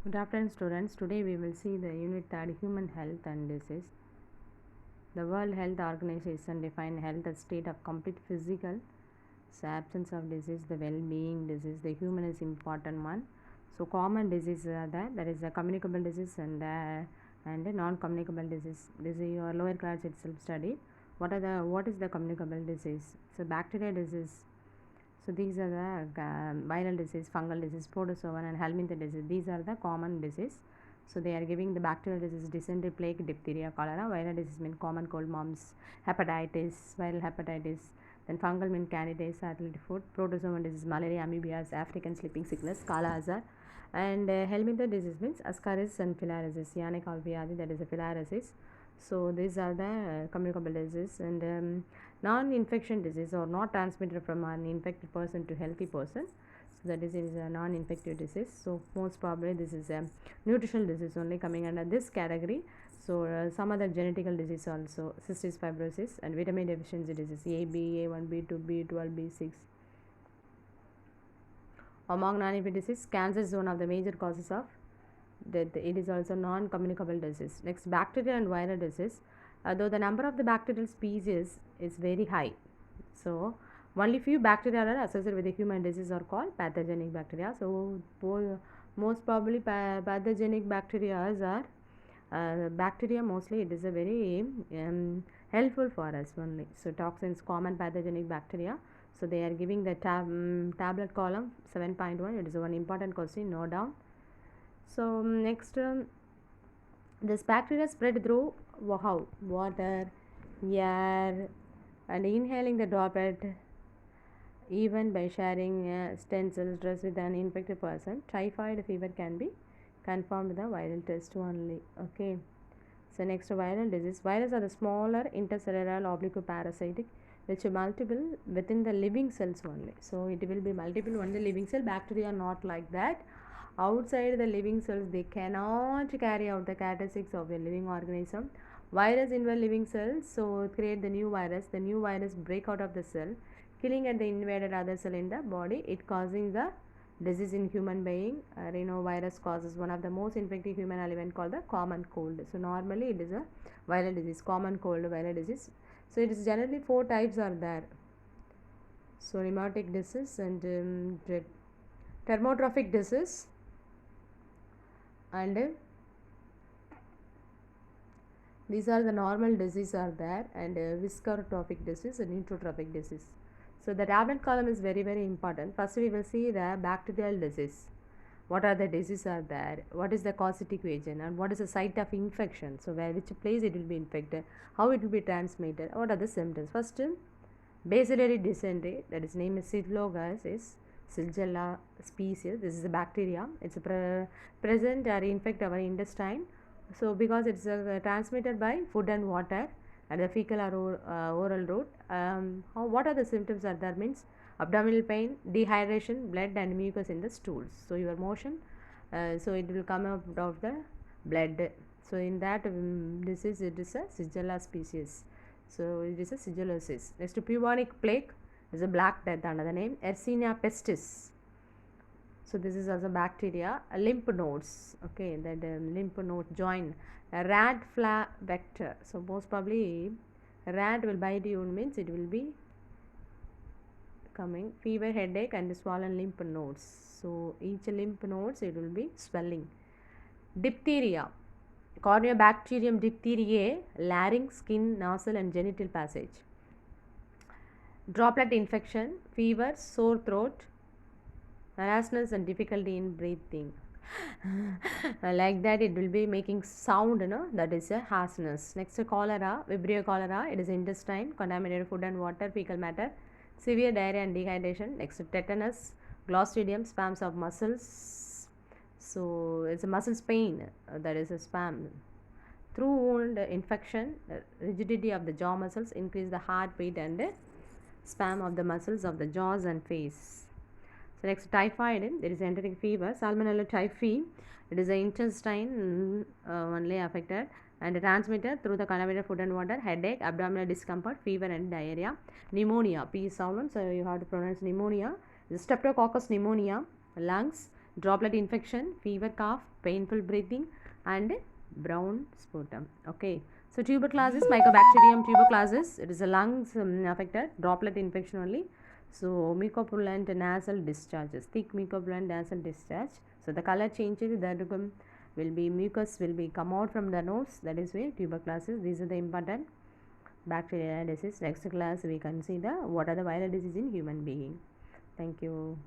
Good afternoon, students. Today we will see the unit 3 human health and disease. The World Health Organization defines health as state of complete physical, so absence of disease, the well-being disease. The human is important one. So common diseases are there is a communicable disease and a non-communicable disease. This is your lower class itself study. What is the communicable disease? So bacteria disease. So these are the viral disease, fungal disease, protozoan and helminth disease. These are the common disease. So they are giving the bacterial disease, dysentery, plague, diphtheria, cholera. Viral disease mean common cold, mumps, hepatitis, viral hepatitis. Then fungal mean candidiasis, athletic foot. Protozoan disease, malaria, amoebias, African sleeping sickness, Kala Azar. And helminth disease means ascaris and filariasis, Yannick alveoli, that is a filariasis. So these are the communicable disease and non-infection disease or not transmitted from an infected person to healthy person. So that is a non-infective disease. So most probably this is a nutritional disease only coming under this category. So some other genetical disease also, cystic fibrosis and vitamin deficiency disease, A, B, A1, B2, B12, B6. Among non-infectious disease, cancer is one of the major causes of death. It is also non-communicable disease. Next, bacterial and viral disease. Though the number of the bacterial species is very high, so only few bacteria are associated with the human disease are called pathogenic bacteria. So most probably pathogenic bacteria are bacteria. Mostly it is a very helpful for us only. So toxins, common pathogenic bacteria. So they are giving the tablet column 7.1. It is one important question, no doubt. So next, this bacteria spread through how? Water, air, and inhaling the droplet, even by sharing stem cells dress with an infected person. Typhoid fever can be confirmed with the viral test only. Okay. So next, viral disease. Viruses are the smaller intercellular obliquoparasitic which are multiple within the living cells only. So it will be multiple on the living cell. Bacteria are not like that. Outside the living cells, they cannot carry out the characteristics of a living organism. Virus invade living cells, so create the new virus. The new virus break out of the cell, killing at the invaded other cell in the body. It causing the disease in human being. Rhinovirus causes one of the most infective human element called the common cold. So normally it is a viral disease, common cold viral disease. So it is generally 4 types are there. So rheumatic disease and thermotrophic disease and these are the normal disease are there and viscerotrophic disease and neutrophic disease. So the tablet column is very important. First we will see the bacterial disease. What are the diseases are there? What is the causative agent and what is the site of infection? So which place it will be infected, how it will be transmitted, what are the symptoms? First, bacillary dysentery, that is name is Staphylococcus Shigella species. This is a bacteria. It's a present or infect our intestine. So because it's transmitted by food and water and the fecal or oral route. What are the symptoms are there means abdominal pain, dehydration, blood and mucus in the stools. So your motion, so it will come out of the blood. So in that this is it is a Shigella species. So it is a Shigellosis. Next to bubonic plague is a black death, another name Yersinia pestis. So this is also bacteria. Lymph nodes, okay, that lymph node join rat flea vector. So most probably rat will bite you means it will be coming fever, headache and swollen lymph nodes. So each lymph nodes it will be swelling. Diphtheria, Corynebacterium diphtheriae, larynx, skin, nasal and genital passage. Droplet infection, fever, sore throat, rashness and difficulty in breathing. Like that it will be making sound, that is a harshness. Next, cholera, Vibrio cholera, it is intestine, contaminated food and water, fecal matter, severe diarrhea and dehydration. Next, tetanus, Clostridium, spasms of muscles. So it's a muscles pain, that is a spasm. Through wound infection, rigidity of the jaw muscles, increase the heartbeat and spasm of the muscles of the jaws and face. So next, typhoid, there is enteric fever, Salmonella typhi, it is the intestine only affected and transmitted through the contaminated food and water, headache, abdominal discomfort, fever and diarrhea. Pneumonia, P sound, so you have to pronounce pneumonia. Streptococcus pneumonia, lungs, droplet infection, fever, cough, painful breathing, and brown sputum. Okay. So tuberculosis, Mycobacterium tuberculosis, it is a lungs affected, droplet infection only. So mucopurulent nasal discharges, thick mucopurulent nasal discharge. So the color changes, the will be mucus will be come out from the nose. That is why tuberculosis. These are the important bacterial disease. Next class we consider what are the viral disease in human being. Thank you.